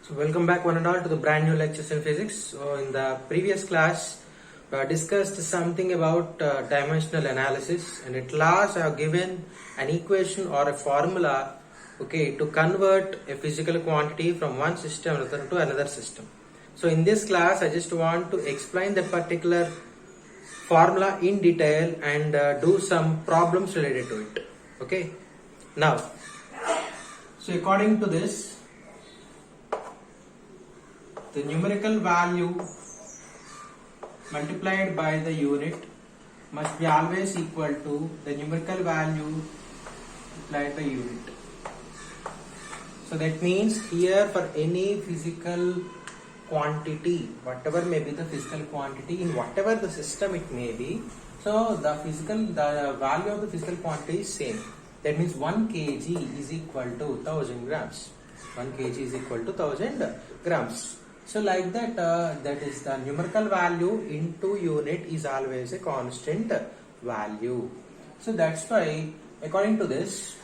So welcome back one and all to the brand new lectures in physics. So in the previous class we discussed something about dimensional analysis, and at last I have given an equation or a formula to convert a physical quantity from one system to another system. So in this class I just want to explain that particular formula in detail and do some problems related to it. Okay, now so according to this, the numerical value multiplied by the unit must be always equal to the numerical value multiplied by unit. So that means here for any physical quantity, whatever may be the physical quantity in whatever the system it may be, so the value of the physical quantity is same. That means 1 kg is equal to 1000 grams. 1 kg is equal to 1000 grams. So like that, that is the numerical value into unit is always a constant value. So that's why according to this,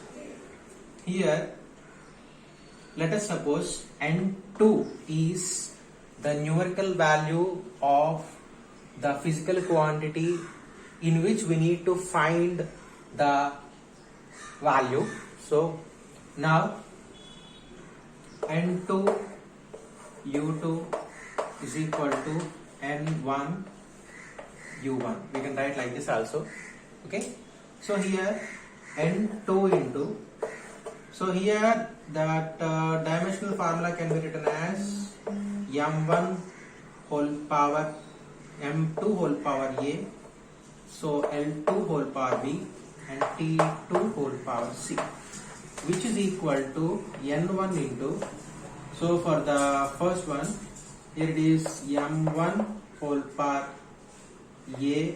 here let us suppose N2 is the numerical value of the physical quantity in which we need to find the value. So now N2 U2 is equal to N1 U1. We can write like this also. Okay. So here N2 into. So here that dimensional formula can be written as M1 whole power M2 whole power A. So L2 whole power B and T2 whole power C, which is equal to N1 into. So for the first one, here it is M1 whole power A,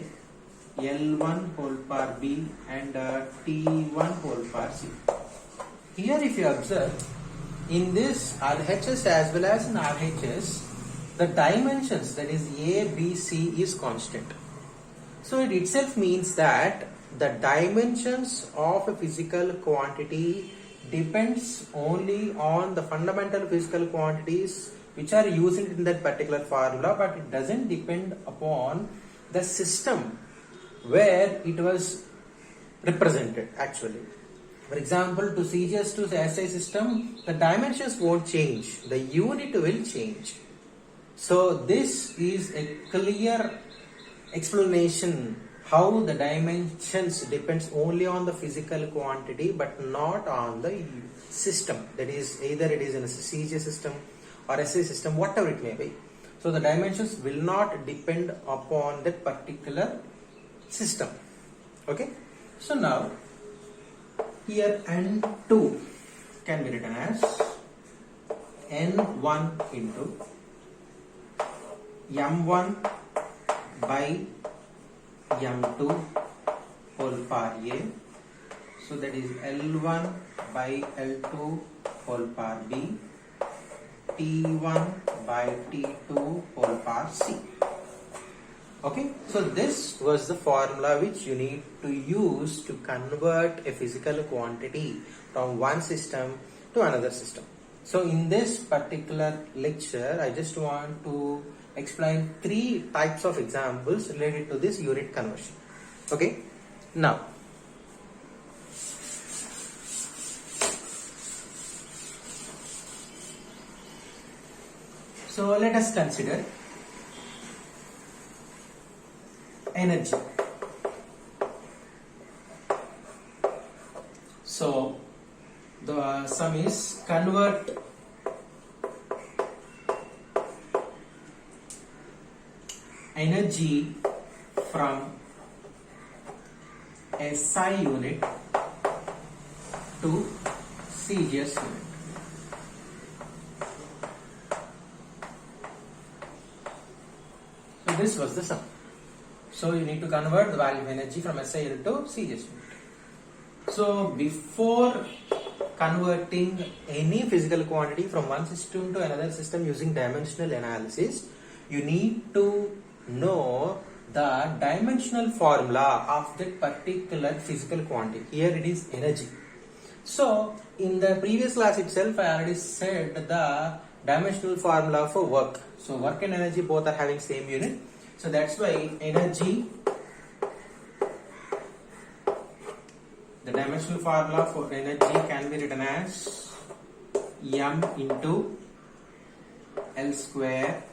L1 whole power B and T1 whole power C. Here if you observe, in this RHS as well as in RHS, the dimensions, that is A, B, C is constant. So it itself means that the dimensions of a physical quantity depends only on the fundamental physical quantities which are used in that particular formula, but it doesn't depend upon the system where it was represented actually. For example, to CGS to SI system, the dimensions won't change, the unit will change. So this is a clear explanation how the dimensions depends only on the physical quantity but not on the system. That is, either it is in a CGS system or SI system, whatever it may be. So the dimensions will not depend upon that particular system. Okay. So now here N2 can be written as N1 into M1 by M2 whole power A. So that is L1 by L2 whole power B, T1 by T2 whole power C. Okay, so this was the formula which you need to use to convert a physical quantity from one system to another system. So in this particular lecture, I just want to explain 3 types of examples related to this unit conversion. Okay, now so let us consider energy. So the sum is convert energy from SI unit to CGS unit. So this was the sum. So you need to convert the value of energy from SI unit to CGS unit. So before converting any physical quantity from one system to another system using dimensional analysis, you need to know the dimensional formula of that particular physical quantity. Here it is energy. So in the previous class itself I already said the dimensional formula for work. So work and energy both are having same unit. So that's why energy, the dimensional formula for energy can be written as m into L square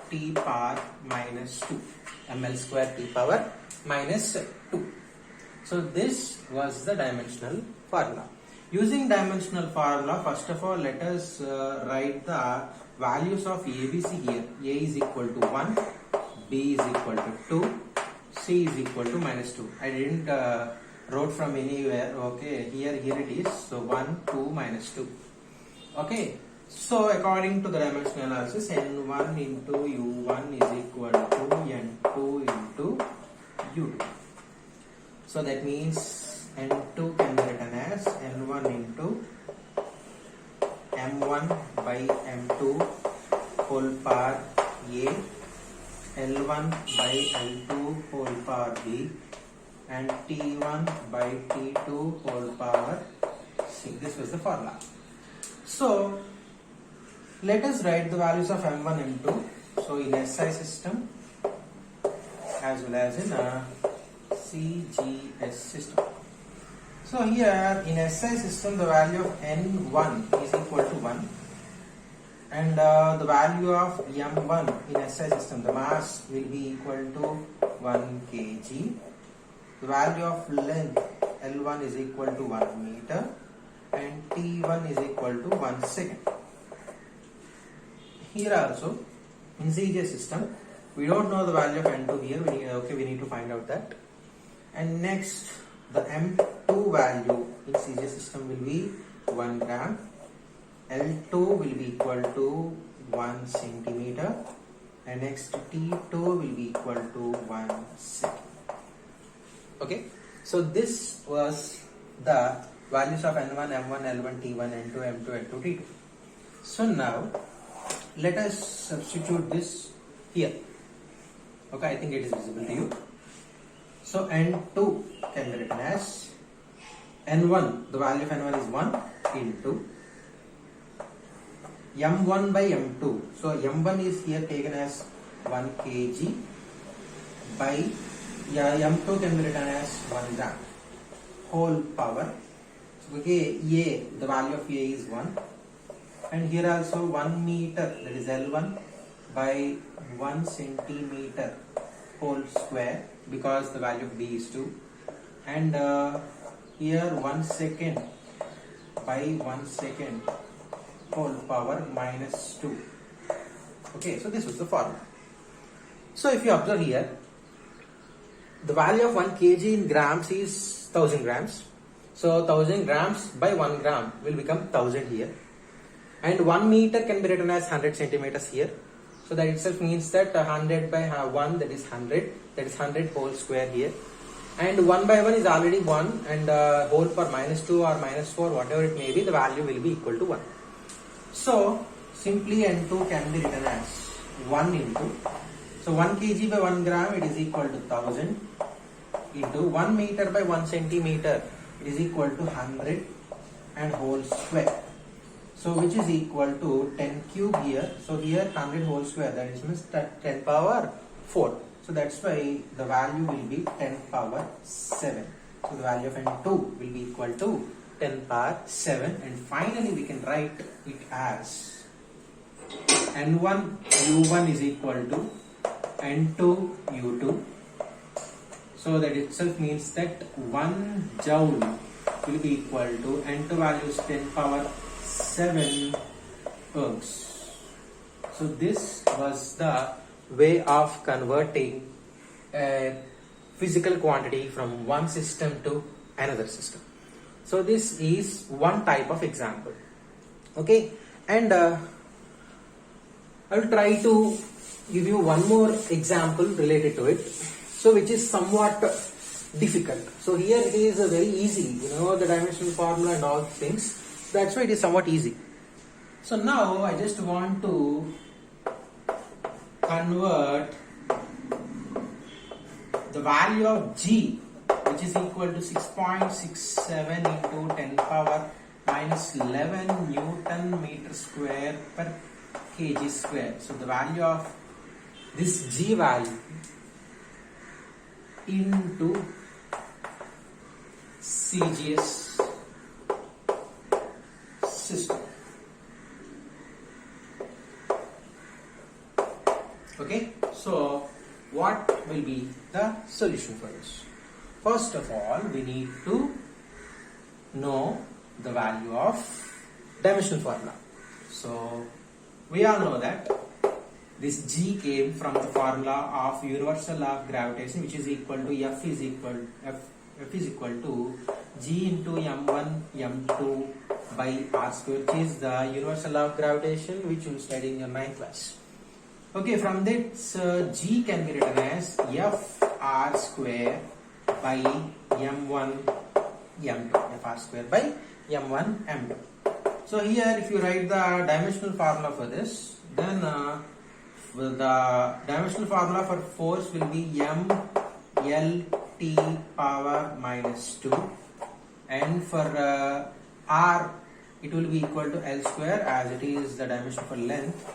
T power minus 2. ml square T power minus 2. So this was the dimensional formula. Using dimensional formula, first of all, let us write the values of ABC here. A is equal to 1, B is equal to 2, C is equal to minus 2. I didn't wrote from anywhere. Okay, here it is. So 1, 2, minus 2. Okay. So according to the dimensional analysis, N1 into U1 is equal to N2 into U2. So that means N2 can be written as N1 into M1 by M2 whole power A, L1 by L2 whole power B, and T1 by T2 whole power C. This was the formula. So let us write the values of M1, M2. So in SI system as well as in a CGS system. So here in SI system the value of N1 is equal to 1, and the value of M1 in SI system, the mass will be equal to 1 kg. The value of length L1 is equal to 1 meter, and T1 is equal to 1 second. Here also in CGS system we don't know the value of N2 here. We need to find out that. And next, the M2 value in CGS system will be 1 gram. L2 will be equal to 1 centimeter, and next T2 will be equal to 1 second. Okay, so this was the values of N1, M1, L1, T1, N2, M2, N2, T2. So now let us substitute this here. Okay, I think it is visible to you. So N2 can be written as N1, the value of N1 is 1 into M1 by M2. So M1 is here taken as 1 kg by M2 can be written as 1 gram whole power. So okay, A, the value of A is 1, and here also 1 meter, that is L1 by 1 centimeter whole square, because the value of B is 2, and here 1 second by 1 second whole power minus 2. Okay, so this was the formula. So if you observe here, the value of 1 kg in grams is 1000 grams. So 1000 grams by 1 gram will become 1000 here, and 1 meter can be written as 100 centimeters here. So that itself means that 100 by 1, that is 100, that is 100 whole square here, and 1 by 1 is already 1, and whole for minus 2 or minus 4, whatever it may be, the value will be equal to 1. So simply N2 can be written as 1 into, so 1 kg by 1 gram, it is equal to 1000, into 1 meter by 1 centimeter, it is equal to 100 and whole square. So which is equal to 10 cube here. So here 100 whole square, that is means 10 power 4. So that's why the value will be 10 power 7. So the value of N2 will be equal to 10 power 7, and finally we can write it as N1 U1 is equal to N2 U2. So that itself means that 1 joule will be equal to N2 value is 10 power 7 ergs. So this was the way of converting a physical quantity from one system to another system. So this is one type of example. Okay, and I will try to give you one more example related to it, so which is somewhat difficult. So here it is very easy, the dimensional formula and all things. That's why it is somewhat easy. So now I just want to convert the value of G, which is equal to 6.67 into 10 power minus 11 Newton meter square per kg square. So the value of this G value into CGS system. Okay, so what will be the solution for this? First of all, we need to know the value of dimensional formula. So we all know that this G came from the formula of universal law of gravitation, which is equal to F is equal to G into m1 m2 by r square, which is the universal law of gravitation which you studied in your 9th class. Okay, from that G can be written as F r square by m1 m2, F r square by m1 m2. So here if you write the dimensional formula for this, then the dimensional formula for force will be m L T power minus 2, and for R it will be equal to L square, as it is the dimension for length,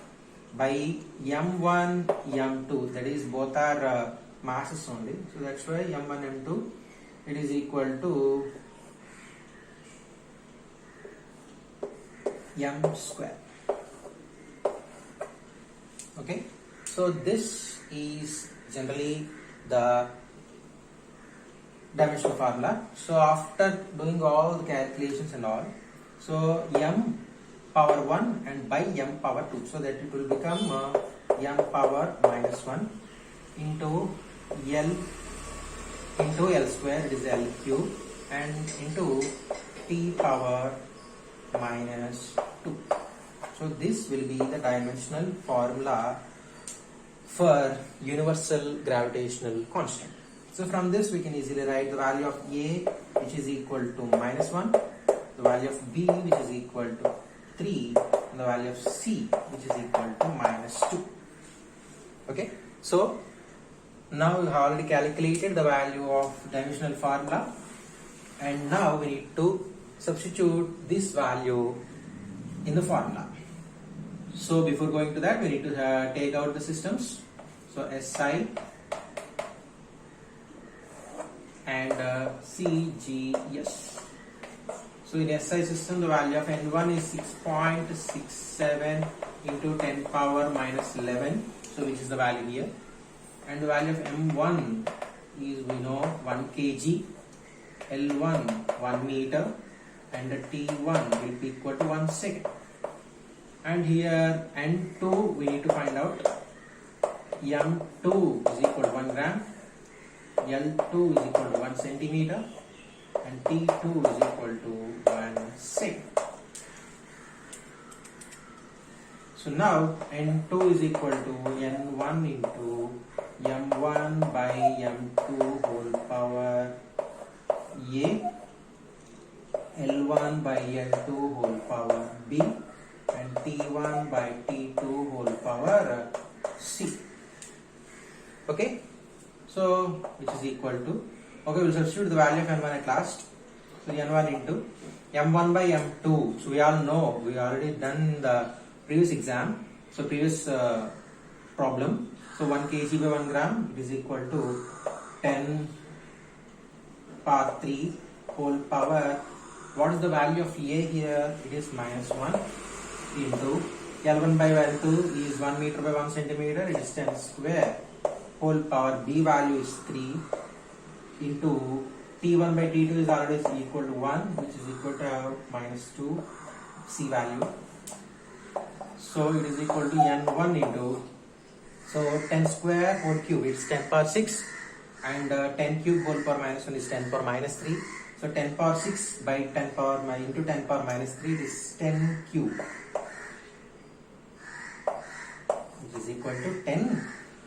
by m1 m2, that is both are masses only, so that's why m1 m2 it is equal to m square. Okay, so this is generally the dimensional formula. So after doing all the calculations and all, so m power 1 and by m power 2, so that it will become m power minus 1 into L square, it is L cube, and into T power minus 2. So this will be the dimensional formula for universal gravitational constant. So from this we can easily write the value of A, which is equal to minus 1, the value of B, which is equal to 3, and the value of C, which is equal to minus 2. Okay, so now we have already calculated the value of dimensional formula, and now we need to substitute this value in the formula. So before going to that, we need to take out the systems. So SI and CGS. So in SI system, the value of N1 is 6.67 into 10 power minus 11, so which is the value here, and the value of M1 is, we know, 1 kg, L1 1 meter, and the T1 will be equal to 1 second. And here N2 we need to find out. M2 is equal to 1 gram, L2 is equal to 1 centimeter, and T2 is equal to 1 second. So now N2 is equal to N1 into M1 by M2 whole power A, L1 by L2 whole power B, and T1 by T2 whole power C. Okay, so which is equal to, okay, we'll substitute the value of N1 at last. So N1 into M1 by M2. So we all know, we already done the previous exam, so previous problem. So 1 kg by 1 gram, it is equal to 10 power 3 whole power. What is the value of A here? It is minus 1 into L1 by L2 is 1 meter by 1 centimeter, it is 10 square whole power. B value is 3 into T1 by T2 is already equal to 1, which is equal to minus 2 C value. So it is equal to N1 into, so 10 square whole cube, it's 10 power 6, and 10 cube whole power minus 1 is 10 power minus 3. So 10 power 6 by 10 power into 10 power minus 3 is 10 cube, which is equal to 10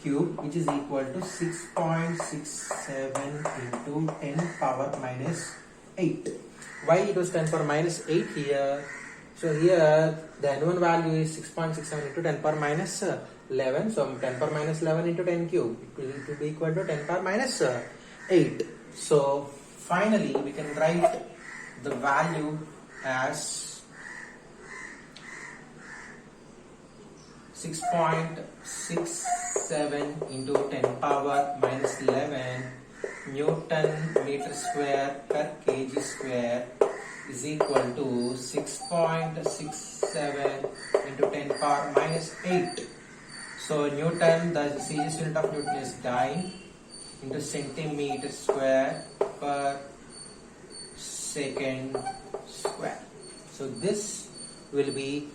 cube, which is equal to 6.67 into 10 power minus 8. Why it was 10 power minus 8 here? So here the N1 value is 6.67 into 10 power minus 11. So 10 power minus 11 into 10 cube, it will be equal to 10 power minus 8. So finally we can write the value as 6.67 into 10 power minus 11 Newton meter square per kg square is equal to 6.67 into 10 power minus 8. So Newton, the CGS unit of Newton is dyne into centimeter square per second square. So this will be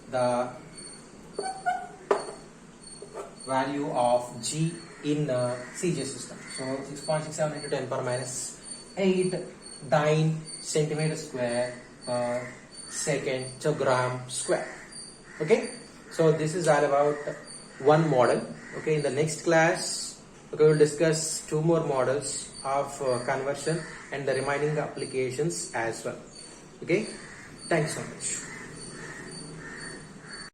the value of G in the CGS system. So 6.67 into 10 power minus 8 dyne centimeter square per second, so gram square. Okay, so this is all about one model. Okay, in the next class, okay, we will discuss 2 more models of conversion and the remaining applications as well. Okay, thanks so much.